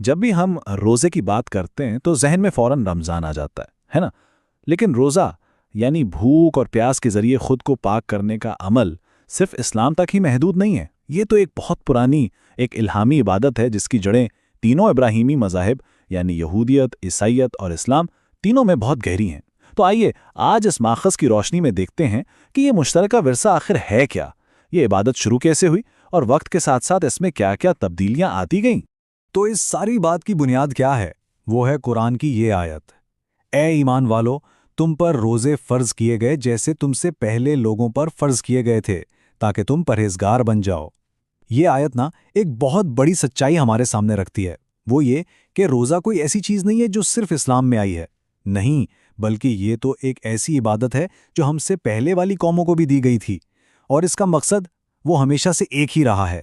جب بھی ہم روزے کی بات کرتے ہیں تو ذہن میں فوراً رمضان آ جاتا ہے نا؟ لیکن روزہ یعنی بھوک اور پیاس کے ذریعے خود کو پاک کرنے کا عمل صرف اسلام تک ہی محدود نہیں ہے۔ یہ تو ایک بہت پرانی ایک الہامی عبادت ہے جس کی جڑیں تینوں ابراہیمی مذاہب یعنی یہودیت، عیسائیت اور اسلام تینوں میں بہت گہری ہیں۔ تو آئیے آج اس ماخذ کی روشنی میں دیکھتے ہیں کہ یہ مشترکہ ورثہ آخر ہے کیا، یہ عبادت شروع کیسے ہوئی اور وقت کے ساتھ ساتھ اس میں کیا کیا تبدیلیاں آتی گئیں۔ تو اس ساری بات کی بنیاد کیا ہے؟ وہ ہے قرآن کی یہ آیت: اے ایمان والو، تم پر روزے فرض کیے گئے جیسے تم سے پہلے لوگوں پر فرض کیے گئے تھے تاکہ تم پرہیزگار بن جاؤ۔ یہ آیت ایک بہت بڑی سچائی ہمارے سامنے رکھتی ہے۔ وہ یہ کہ روزہ کوئی ایسی چیز نہیں ہے جو صرف اسلام میں آئی ہے، نہیں، بلکہ یہ تو ایک ایسی عبادت ہے جو ہم سے پہلے والی قوموں کو بھی دی گئی تھی، اور اس کا مقصد وہ ہمیشہ سے ایک ہی رہا ہے: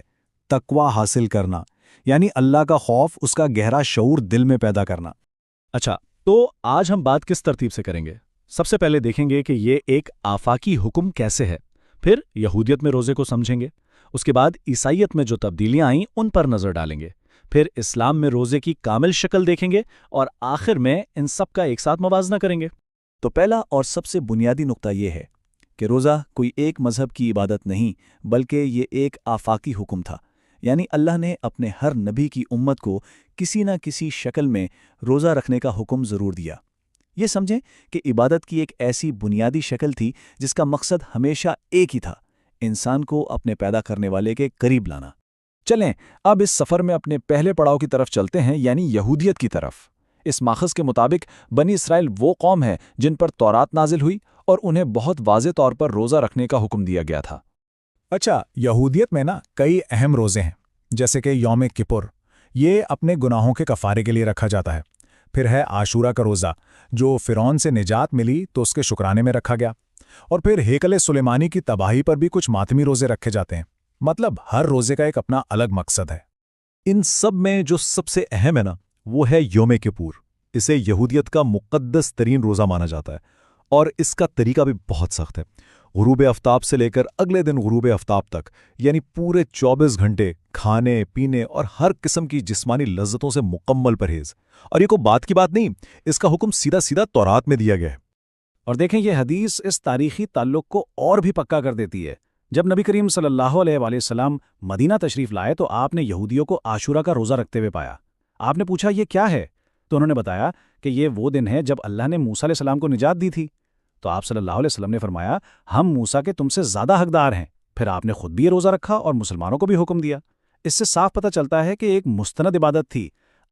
تقوی حاصل کرنا، یعنی اللہ کا خوف، اس کا گہرا شعور دل میں پیدا کرنا۔ اچھا، تو آج ہم بات کس ترتیب سے کریں گے؟ سب سے پہلے دیکھیں گے کہ یہ ایک آفاقی حکم کیسے ہے، پھر یہودیت میں روزے کو سمجھیں گے، اس کے بعد عیسائیت میں جو تبدیلیاں آئیں ان پر نظر ڈالیں گے، پھر اسلام میں روزے کی کامل شکل دیکھیں گے، اور آخر میں ان سب کا ایک ساتھ موازنہ کریں گے۔ تو پہلا اور سب سے بنیادی نقطہ یہ ہے کہ روزہ کوئی ایک مذہب کی عبادت نہیں، بلکہ یہ ایک آفاقی حکم تھا، یعنی اللہ نے اپنے ہر نبی کی امت کو کسی نہ کسی شکل میں روزہ رکھنے کا حکم ضرور دیا۔ یہ سمجھیں کہ عبادت کی ایک ایسی بنیادی شکل تھی جس کا مقصد ہمیشہ ایک ہی تھا: انسان کو اپنے پیدا کرنے والے کے قریب لانا۔ چلیں اب اس سفر میں اپنے پہلے پڑاؤ کی طرف چلتے ہیں، یعنی یہودیت کی طرف۔ اس ماخذ کے مطابق بنی اسرائیل وہ قوم ہے جن پر تورات نازل ہوئی اور انہیں بہت واضح طور پر روزہ رکھنے کا حکم دیا گیا تھا۔ اچھا، یہودیت میں کئی اہم روزے ہیں، جیسے کہ یوم کپر، یہ اپنے گناہوں کے کفارے کے لیے رکھا جاتا ہے۔ پھر ہے عاشورہ کا روزہ، جو فرعون سے نجات ملی تو اس کے شکرانے میں رکھا گیا۔ اور پھر ہیکل سلیمانی کی تباہی پر بھی کچھ ماتمی روزے رکھے جاتے ہیں۔ مطلب ہر روزے کا ایک اپنا الگ مقصد ہے۔ ان سب میں جو سب سے اہم ہے وہ ہے یوم کپور۔ اسے یہودیت کا مقدس ترین روزہ مانا جاتا ہے، اور اس کا طریقہ بھی بہت سخت ہے۔ غروب آفتاب سے لے کر اگلے دن غروب آفتاب تک، یعنی پورے 24 گھنٹے کھانے پینے اور ہر قسم کی جسمانی لذتوں سے مکمل پرہیز۔ اور یہ کوئی بات کی بات نہیں، اس کا حکم سیدھا سیدھا تورات میں دیا گیا ہے۔ اور دیکھیں، یہ حدیث اس تاریخی تعلق کو اور بھی پکا کر دیتی ہے۔ جب نبی کریم صلی اللہ علیہ وآلہ وسلم مدینہ تشریف لائے تو آپ نے یہودیوں کو عاشورہ کا روزہ رکھتے ہوئے پایا۔ آپ نے پوچھا یہ کیا ہے؟ تو انہوں نے بتایا کہ یہ وہ دن ہے جب اللہ نے موسیٰ علیہ السلام کو نجات دی تھی۔ تو آپ صلی اللہ علیہ وسلم نے فرمایا، ہم موسیٰ کے تم سے زیادہ حقدار ہیں۔ پھر آپ نے خود بھی یہ روزہ رکھا اور مسلمانوں کو بھی حکم دیا۔ اس سے صاف پتہ چلتا ہے کہ ایک مستند عبادت تھی